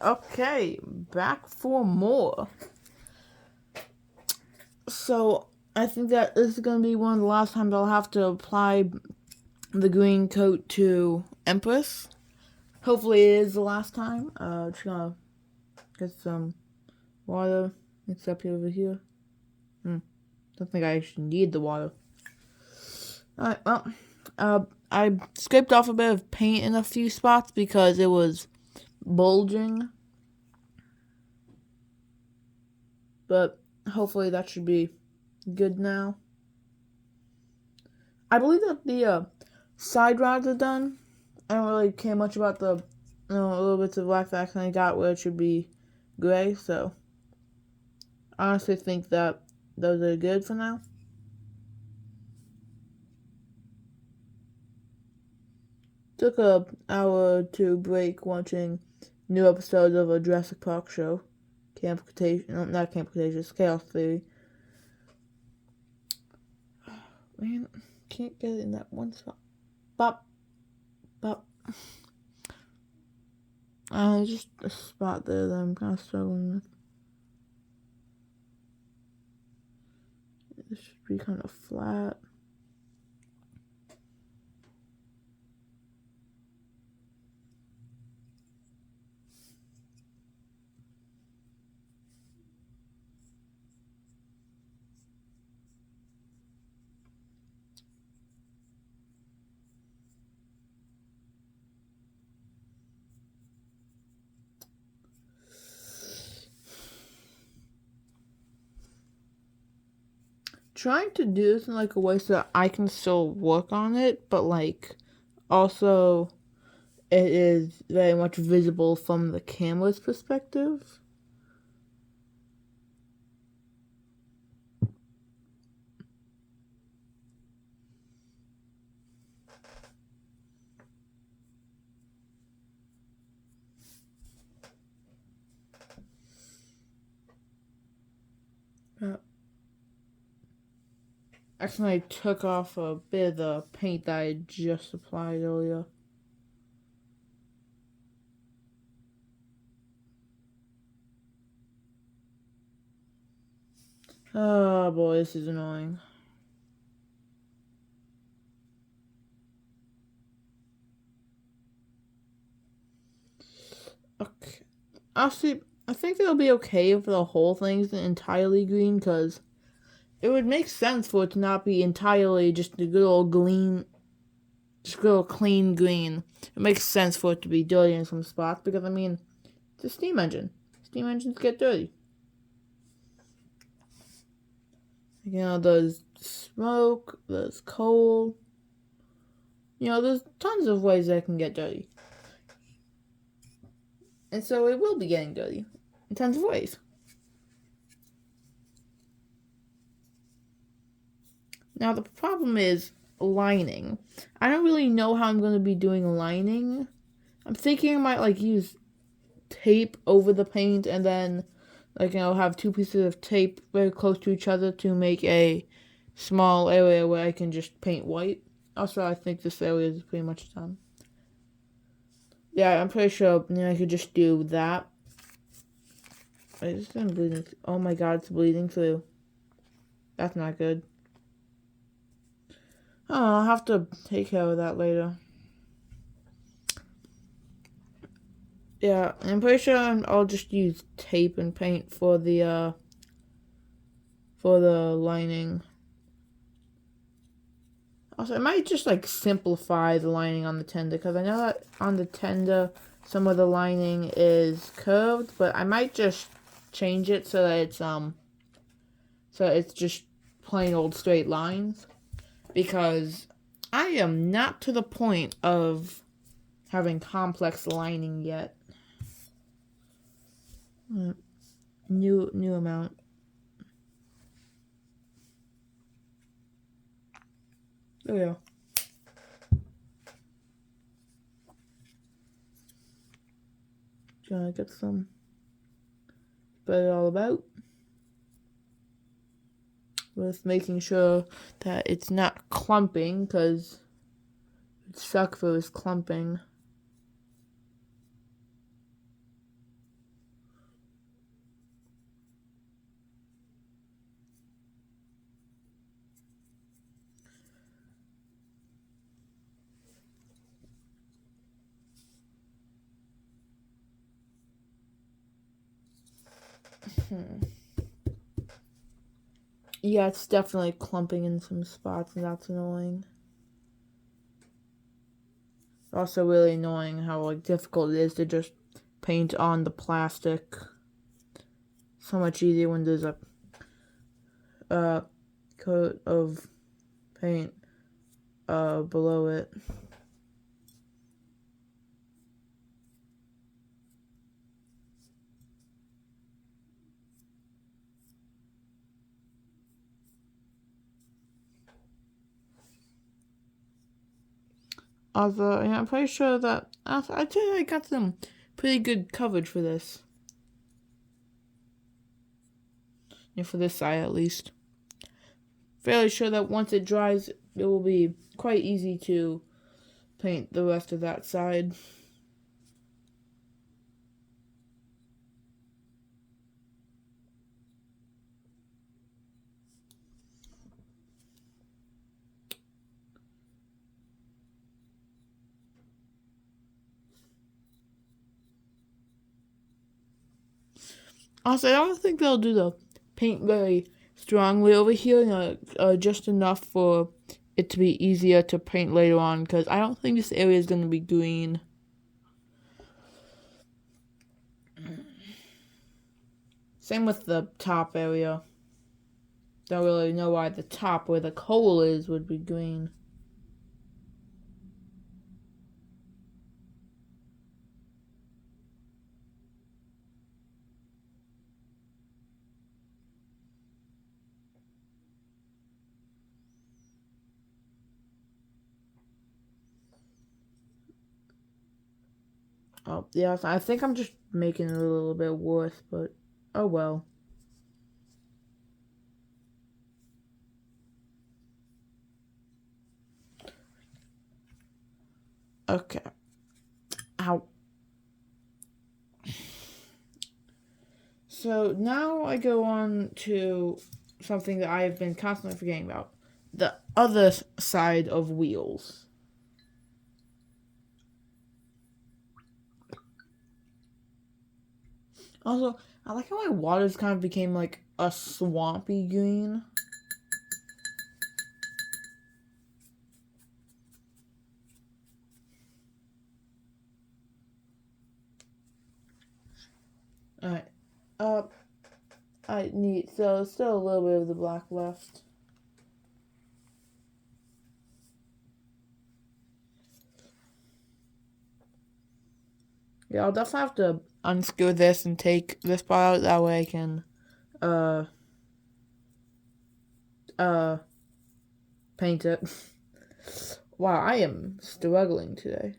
Okay, back for more. So, I think that this is going to be one of the last times I'll have to apply the green coat to Empress. Hopefully it is the last time. Just gonna get some water. Except over here. Don't think I actually need the water. Alright, well, I scraped off a bit of paint in a few spots because it was bulging. But hopefully that should be good now. I believe that the side rods are done. I don't really care much about the little bits of black that I kind of got where it should be gray, so I honestly think that those are good for now. Took a hour or two break watching new episodes of a Jurassic Park show. Camp Cretaceous, no, not Camp Cretaceous, Chaos Theory. Man, can't get it in that one spot. Bop. Bop. Just a spot there that I'm kind of struggling with. This should be kind of flat. Trying to do this in like a way so that I can still work on it, but like also it is very much visible from the camera's perspective. Actually, I took off a bit of the paint that I just applied earlier. Oh boy, this is annoying. Okay. Honestly, I think it'll be okay if the whole thing's entirely green, because it would make sense for it to not be entirely just a good old green, just good old clean green. It makes sense for it to be dirty in some spots, because I mean, it's a steam engine. Steam engines get dirty. You know, there's smoke, there's coal. You know, there's tons of ways that it can get dirty. And so it will be getting dirty in tons of ways. Now, the problem is lining. I don't really know how I'm going to be doing lining. I'm thinking I might, like, use tape over the paint and then, like, have two pieces of tape very close to each other to make a small area where I can just paint white. Also, I think this area is pretty much done. Yeah, I'm pretty sure I could just do that. Wait, this is bleeding. Oh my god, it's bleeding through. That's not good. Oh, I'll have to take care of that later. Yeah, I'm pretty sure I'll just use tape and paint for the lining. Also, I might just like simplify the lining on the tender, because I know that on the tender some of the lining is curved, but I might just change it so that it's just plain old straight lines, because I am not to the point of having complex lining yet. New amount. There we go. Trying to get some spread it all about. With making sure that it's not clumping, because it would suck if it was clumping. Yeah, it's definitely clumping in some spots, and that's annoying. Also really annoying how like difficult it is to just paint on the plastic. So much easier when there's a coat of paint below it. Also, yeah, I'm pretty sure that I think I got some pretty good coverage for this. Yeah, for this side at least. Fairly sure that once it dries, it will be quite easy to paint the rest of that side. Also, I don't think they'll do the paint very strongly over here, just enough for it to be easier to paint later on, because I don't think this area is going to be green. Same with the top area. Don't really know why the top where the coal is would be green. Oh, yeah, I think I'm just making it a little bit worse, but oh well. Okay. Ow. So now I go on to something that I have been constantly forgetting about. The other side of wheels. Also, I like how my waters kind of became like a swampy green. Alright. Uh, I need, so still a little bit of the black left. Yeah, I'll definitely have to unscrew this and take this part out. That way I can, uh, paint it. Wow, I am struggling today.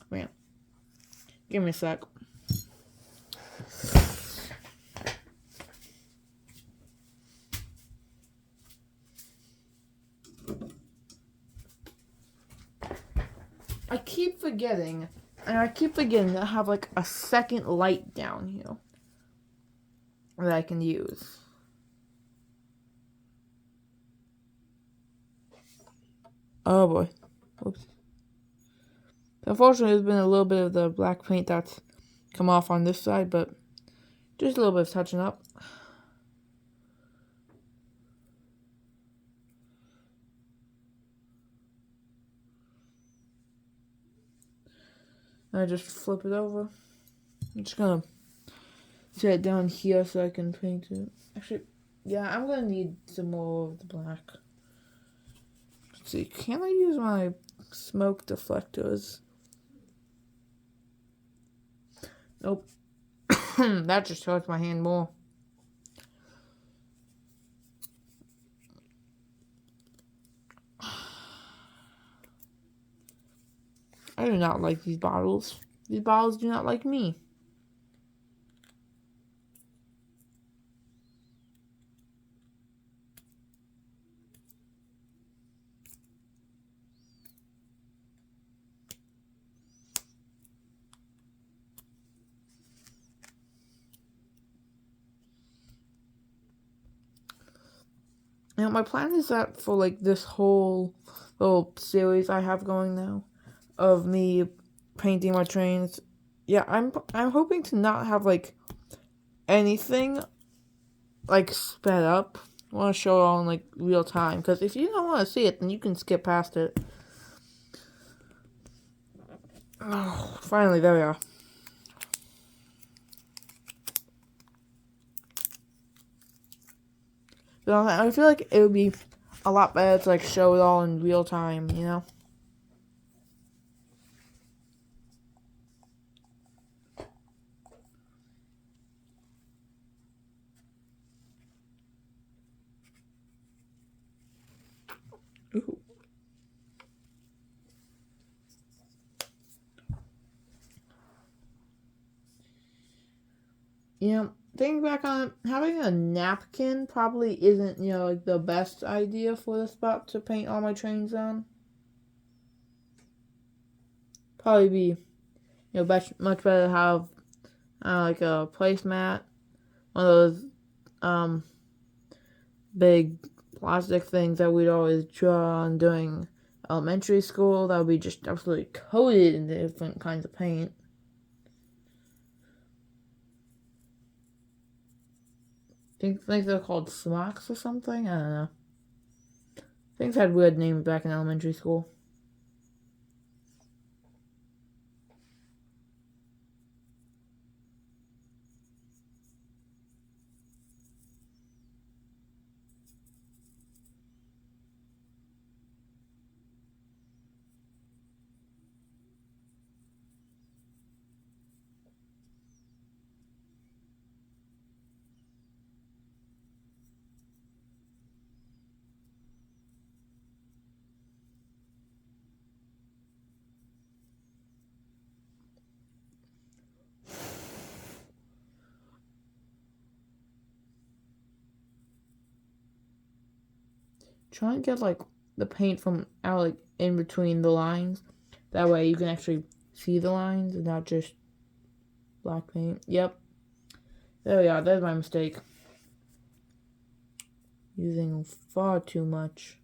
Man, give me a sec. I keep forgetting, and I keep forgetting to have like a second light down here that I can use. Oh boy. Oops. Unfortunately, there's been a little bit of the black paint that's come off on this side, but just a little bit of touching up. And I just flip it over. I'm just gonna set it down here so I can paint it. Actually, yeah, I'm gonna need some more of the black. Let's see, can I use my smoke deflectors? Nope. That just hurts my hand more. I do not like these bottles. These bottles do not like me. my plan is that for like this whole little series I have going now of me painting my trains. Yeah, I'm hoping to not have like anything like sped up. I want to show it all in like real time, because if you don't want to see it, then you can skip past it. Oh, finally, there we are. But I feel like it would be a lot better to like show it all in real time, you know? Ooh. You know, thinking back on it, having a napkin probably isn't, like the best idea for the spot to paint all my trains on. Probably be, much better to have like a placemat, one of those big plastic things that we'd always draw on during elementary school. That would be just absolutely coated in different kinds of paint. Think they're called smocks or something? I don't know. Things had weird names back in elementary school. Try and get like the paint from out like in between the lines. That way you can actually see the lines and not just black paint. Yep. There we are. There's my mistake. Using far too much.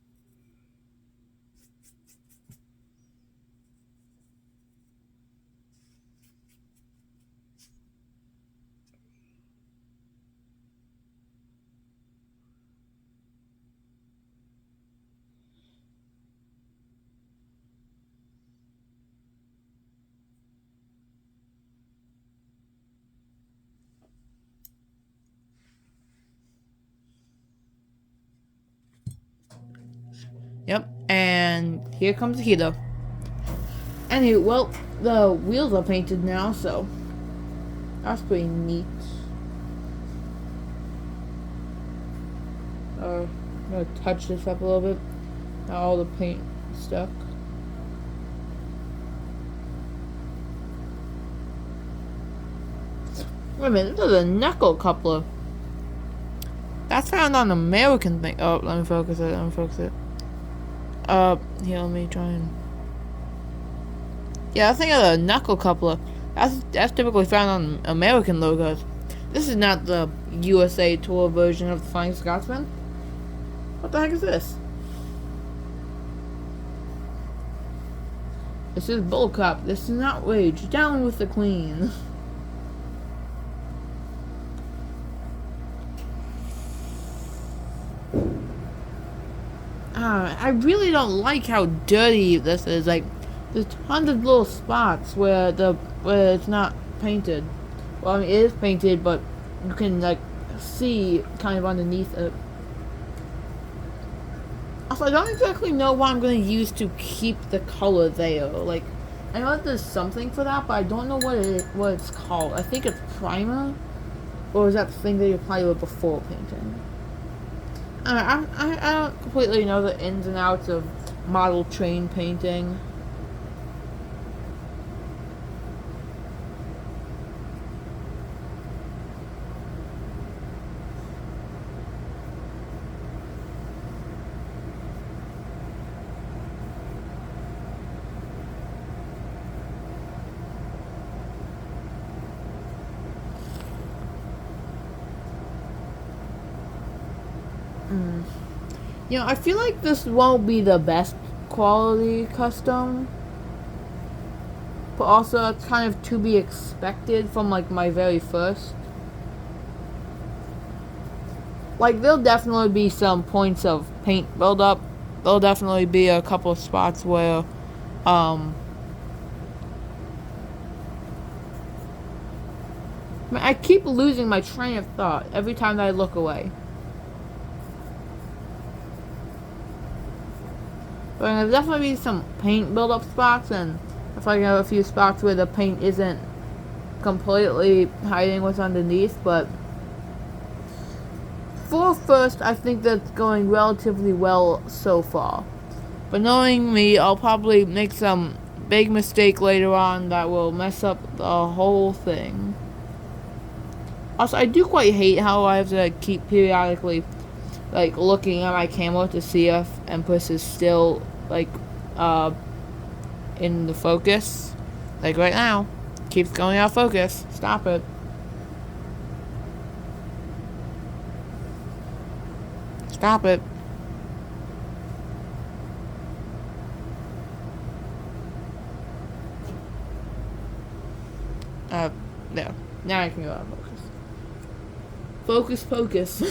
Yep. And here comes the heater. Anyway, well, the wheels are painted now, so that's pretty neat. I'm gonna touch this up a little bit. Now all the paint stuck. Wait a minute, this is a knuckle coupler. That's found on American thing. Oh, let me focus it. Here, let me try and. Yeah, I think of the knuckle coupler. That's typically found on American logos. This is not the USA Tour version of the Flying Scotsman. What the heck is this? This is bullcrap. This is an outrage. Down with the Queen. I really don't like how dirty this is. Like, there's tons of little spots where it's not painted. Well, I mean, it is painted, but you can like see kind of underneath it. Also, I don't exactly know what I'm going to use to keep the color there. Like, I know that there's something for that, but I don't know what it's called. I think it's primer, or is that the thing that you apply to it before painting? I don't completely know the ins and outs of model train painting. You know, I feel like this won't be the best quality custom, but also it's kind of to be expected from like my very first. Like there'll definitely be some points of paint buildup. There'll definitely be a couple of spots where um I keep losing my train of thought every time that I look away. But there'll definitely be some paint buildup spots, and if I have a few spots where the paint isn't completely hiding what's underneath, but for first, I think that's going relatively well so far. But knowing me, I'll probably make some big mistake later on that will mess up the whole thing. Also, I do quite hate how I have to keep periodically like looking at my camera to see if Empress is still like in the focus. Like right now, keeps going out of focus. Stop it. Stop it. There. Now I can go out of focus. Focus, focus.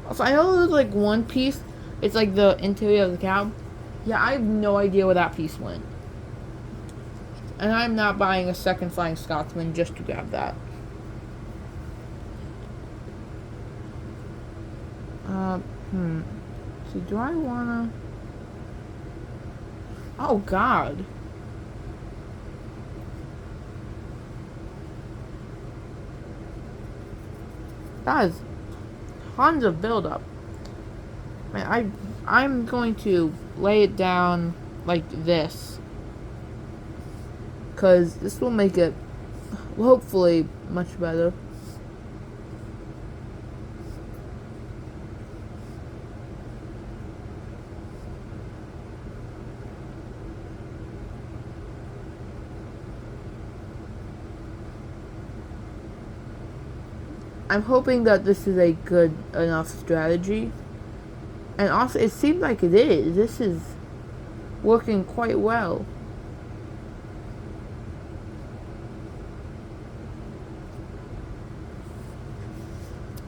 Also, I know there's like one piece. It's like the interior of the cab. Yeah, I have no idea where that piece went. And I'm not buying a second Flying Scotsman just to grab that. So do I wanna... Oh, God. That is tons of buildup. I'm going to lay it down like this, because this will make it hopefully much better. I'm hoping that this is a good enough strategy. And also, it seems like it is. This is working quite well.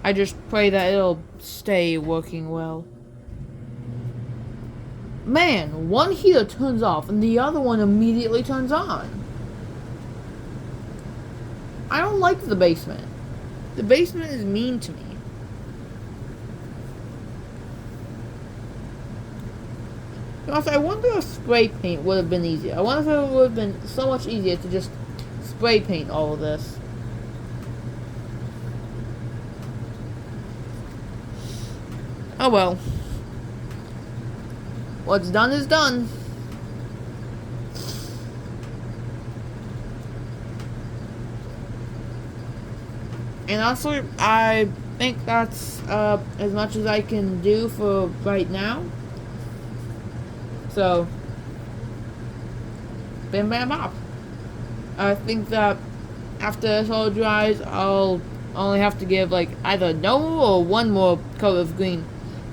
I just pray that it'll stay working well. Man, one heater turns off and the other one immediately turns on. I don't like the basement. The basement is mean to me. Also, I wonder if spray paint would have been easier. I wonder if it would have been so much easier to just spray paint all of this. Oh well. What's done is done. And also, I think that's as much as I can do for right now. So, bam bam bop. I think that after this all dries, I'll only have to give like either no or one more coat of green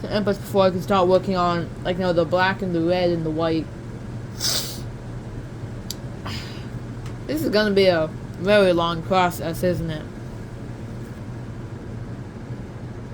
to Empress before I can start working on like the black and the red and the white. This is gonna be a very long process, isn't it?